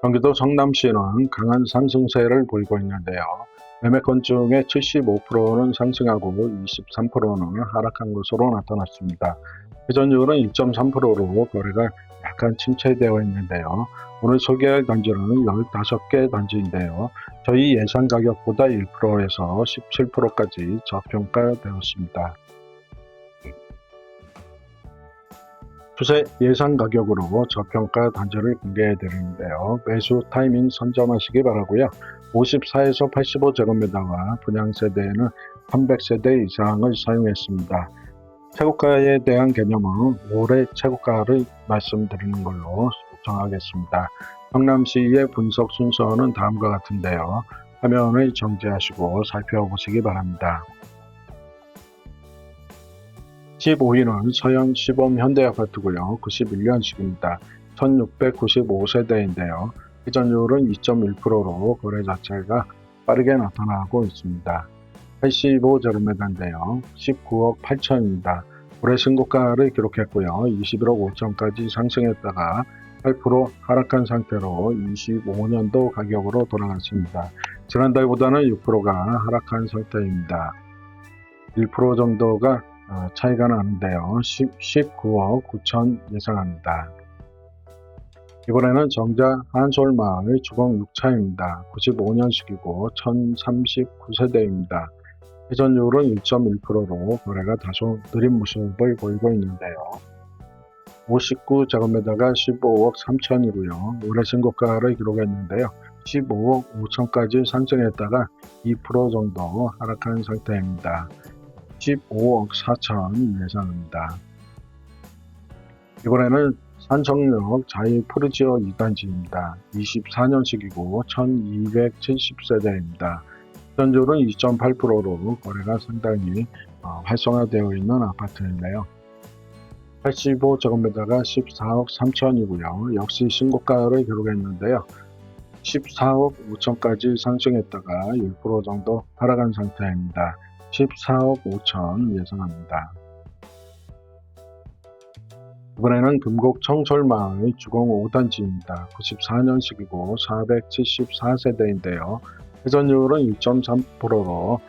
경기도 성남시는 강한 상승세를 보이고 있는데요. 매매건 중에 75%는 상승하고 23%는 하락한 것으로 나타났습니다. 회전율은 2.3%로 거래가 약간 침체되어 있는데요. 오늘 소개할 단지는 15개 단지인데요. 저희 예상 가격보다 1%에서 17%까지 저평가되었습니다. 추세 예상 가격으로 저평가 단지를 공개해 드리는데요. 매수 타이밍 선점하시기 바라고요. 54에서 85제곱미터와 분양세대에는 300세대 이상을 사용했습니다. 최고가에 대한 개념은 올해 최고가를 말씀드리는 걸로 정하겠습니다. 성남시의 분석 순서는 다음과 같은데요. 화면을 정지하시고 살펴보시기 바랍니다. 15위는 서현 시범 현대아파트고요. 91년식입니다. 1695세대인데요. 회전율은 2.1%로 거래 자체가 빠르게 나타나고 있습니다. 85제곱미터인데요. 19억 8천입니다. 올해 신고가를 기록했고요. 21억 5천까지 상승했다가 8% 하락한 상태로 25년도 가격으로 돌아갔습니다. 지난달보다는 6%가 하락한 상태입니다. 1% 정도가 차이가 나는데요. 19억 9천 예상합니다. 이번에는 정자 한솔마을 주공 6차입니다. 95년식이고 1039세대입니다. 회전율은 1.1%로 거래가 다소 느린 모습을 보이고 있는데요. 59제곱미터가 15억 3천이고요. 올해 신고가를 기록했는데요. 15억 5천까지 상승했다가 2% 정도 하락한 상태입니다. 15억 4천 예상합니다. 이번에는 산성역 자이 푸르지오 2단지입니다. 24년식이고 1270세대입니다. 회전율은 2.8%로 거래가 상당히 활성화되어 있는 아파트인데요. 85제곱미터가 14억 3천이고요. 역시 신고가를 기록했는데요. 14억 5천까지 상승했다가 1% 정도 하락한 상태입니다. 14억 5천 예상합니다. 이번에는 금곡 청솔마을 주공 5단지입니다. 94년식이고 474세대인데요. 회전율은 1.3%로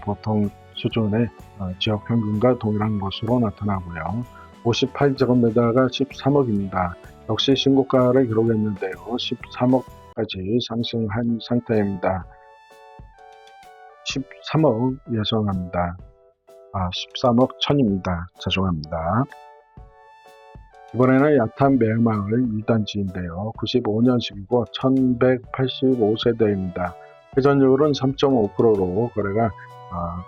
보통 수준의 지역 평균과 동일한 것으로 나타나고요. 58제곱미터가 13억입니다. 역시 신고가를 기록했는데요. 13억까지 상승한 상태입니다. 13억 예상합니다. 13억 천입니다. 죄송합니다. 이번에는 야탄 매마을 2단지인데요. 95년식이고 1185세대입니다. 회전율은 3.5%로 거래가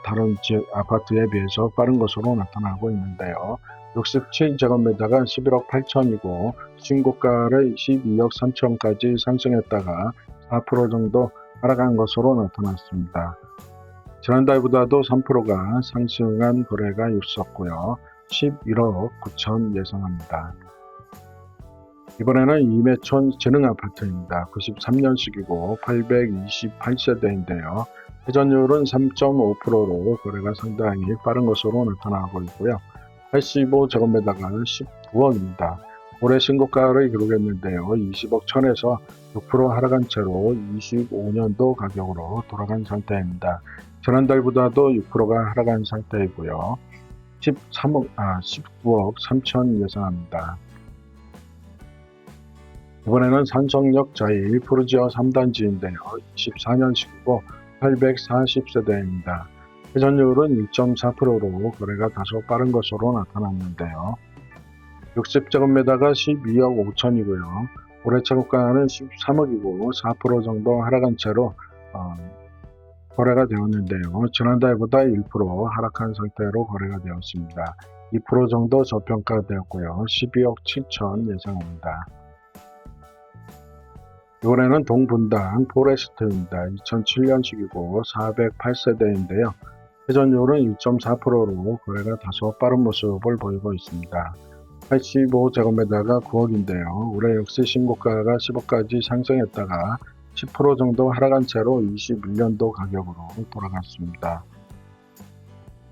다른 지역 아파트에 비해서 빠른 것으로 나타나고 있는데요. 67제곱미터가 11억 8천이고 신고가를 12억 3천까지 상승했다가 4% 정도 하락한 것으로 나타났습니다. 지난달보다도 3%가 상승한 거래가 있었고요. 11억 9천 예상합니다. 이번에는 임해촌 재능아파트입니다. 93년식이고 828세대인데요. 회전율은 3.5%로 거래가 상당히 빠른 것으로 나타나고 있고요. 85제곱미터가 19억입니다. 올해 신고가를 기록했는데요. 20억 천에서 6% 하락한 채로 25년도 가격으로 돌아간 상태입니다. 지난달보다도 6%가 하락한 상태이고요. 19억 3천 예상합니다. 이번에는 산성역 자이 푸르지오 3단지인데요. 24년식이고 840세대입니다. 회전율은 1.4%로 거래가 다소 빠른 것으로 나타났는데요. 60제곱미터가 12억 5천이고요. 올해 최고가는 13억이고 4% 정도 하락한 채로 거래가 되었는데요. 지난달보다 1% 하락한 상태로 거래가 되었습니다. 2% 정도 저평가되었고요. 12억 7천 예상합니다. 이번에는 동분당 포레스트입니다. 2007년식이고 408세대인데요. 회전율은 1.4%로 거래가 다소 빠른 모습을 보이고 있습니다. 85제곱미터가 9억인데요. 올해 역시 신고가가 10억까지 상승했다가 10% 정도 하락한 채로 21년도 가격으로 돌아갔습니다.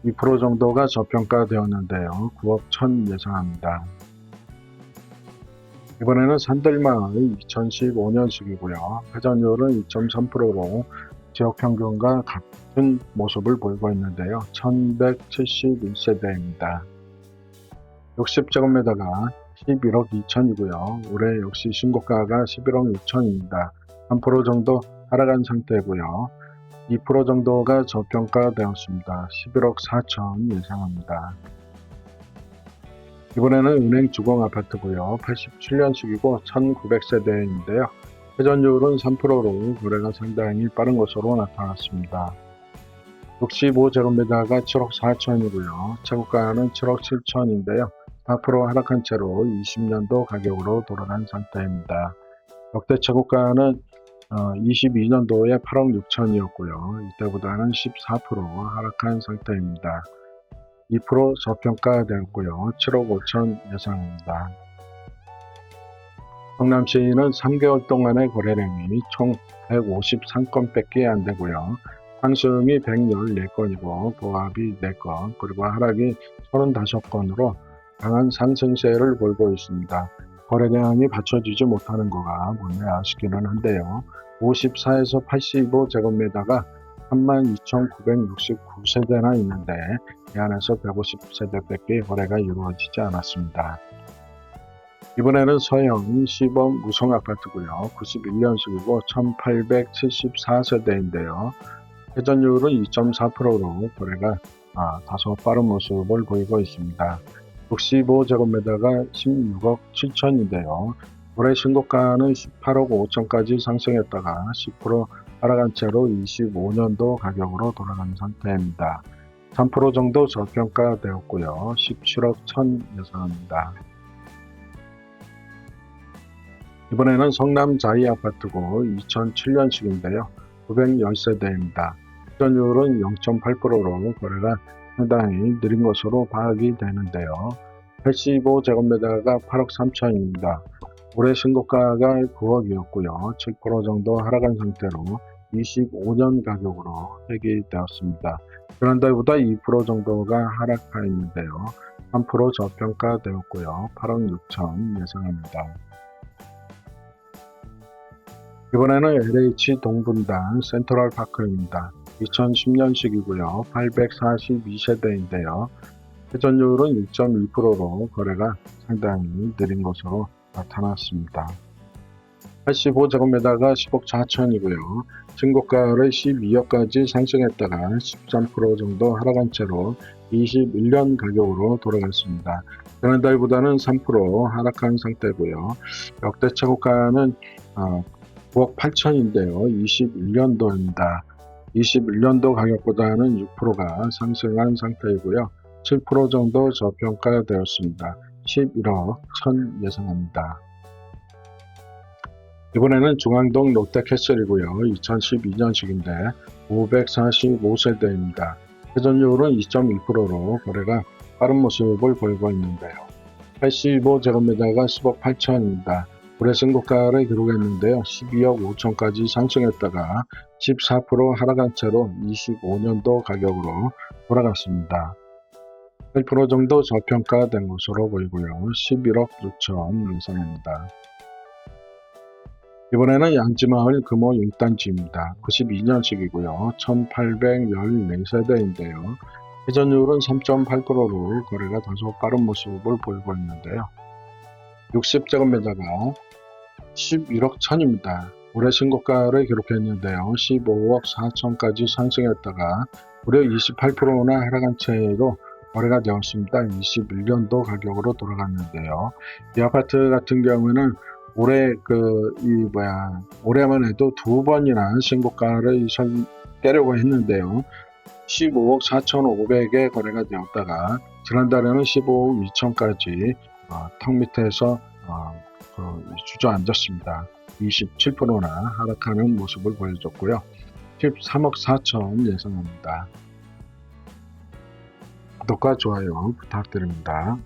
2% 정도가 저평가되었는데요. 9억 1천 예상합니다. 이번에는 산들마을 2015년식이고요. 회전율은 2.3%로 지역 평균과 같은 모습을 보이고 있는데요. 1171세대입니다. 60제곱미터가 11억 2천이고요. 올해 역시 신고가가 11억 6천입니다. 3% 정도 하락한 상태고요. 2% 정도가 저평가되었습니다. 11억 4천 예상합니다. 이번에는 은행 주공 아파트고요. 87년식이고 1900세대인데요. 회전율은 3%로 거래가 상당히 빠른 것으로 나타났습니다. 65제곱미터가 7억 4천이고요. 최고가는 7억 7천인데요. 4% 하락한 채로 20년도 가격으로 돌아간 상태입니다. 역대 최고가는 22년도에 8억 6천이었고요. 이때보다는 14% 하락한 상태입니다. 2% 저평가되었고요. 7억 5천 예상입니다. 성남시는 3개월 동안의 거래량이 총 153건밖에 안 되고요. 상승이 114건이고 보합이 4건, 그리고 하락이 35건으로 강한 상승세를 보이고 있습니다. 거래량이 받쳐지지 못하는 거가 뭔지 아쉽기는 한데요. 54에서 85제곱미터가 32,969세대나 있는데 이 안에서 150세대밖에 거래가 이루어지지 않았습니다. 이번에는 서영 시범 무성아파트고요. 91년식이고 1874세대인데요. 회전율은 2.4%로 거래가 다소 빠른 모습을 보이고 있습니다. 65제곱미터가 16억 7천인데요. 올해 신고가는 18억 5천까지 상승했다가 10% 하락한 채로 25년도 가격으로 돌아간 상태입니다. 3% 정도 저평가되었고요. 17억 1천 예상합니다. 이번에는 성남 자이 아파트고 2007년식인데요. 910세대입니다. 회전율은 0.8%로 거래가 상당히 느린 것으로 파악이 되는데요. 85제곱미터가 8억 3천입니다. 올해 신고가가 9억이었고요. 7% 정도 하락한 상태로 25년 가격으로 회귀되었습니다. 지난달보다 2% 정도가 하락하 있는데요. 3% 저평가되었고요. 8억 6천 예상합니다. 이번에는 LH 동분당 센트럴파크입니다. 2010년식이고요. 842세대인데요. 회전율은 1.1%로 거래가 상당히 느린 것으로 나타났습니다. 85제곱미터가 10억 4천이고요. 신고가를 12억까지 상승했다가 13% 정도 하락한 채로 21년 가격으로 돌아갔습니다. 지난달보다는 3% 하락한 상태고요. 역대 최고가는 9억 8천인데요. 21년도입니다. 21년도 가격보다는 6%가 상승한 상태이고요. 7% 정도 저평가되었습니다. 11억 1천 예상합니다. 이번에는 중앙동 롯데캐슬이고요. 2012년식인데 545세대입니다. 회전율은 2.2%로 거래가 빠른 모습을 보이고 있는데요. 85제곱미터가 10억 8천입니다. 올해 신고가를 기록했는데요. 12억 5천까지 상승했다가 14% 하락한 채로 25년도 가격으로 돌아갔습니다. 1% 정도 저평가된 것으로 보이고요. 11억 6천 예상입니다. 이번에는 양지마을 금호 6단지입니다. 92년식이고요. 1814세대인데요. 회전율은 3.8%로 거래가 다소 빠른 모습을 보이고 있는데요. 60제곱미터가 11억 천입니다. 올해 신고가를 기록했는데요. 15억 4천까지 상승했다가 무려 28%나 하락한 채로 거래가 되었습니다. 21년도 가격으로 돌아갔는데요. 이 아파트 같은 경우는 올해만 해도 2번이나 신고가를 깨려고 했는데요. 15억 4,500에 거래가 되었다가 지난달에는 15억 2천까지 턱 밑에서 주저앉았습니다. 27%나 하락하는 모습을 보여줬고요. 13억 4천 예상합니다. 구독과 좋아요 부탁드립니다.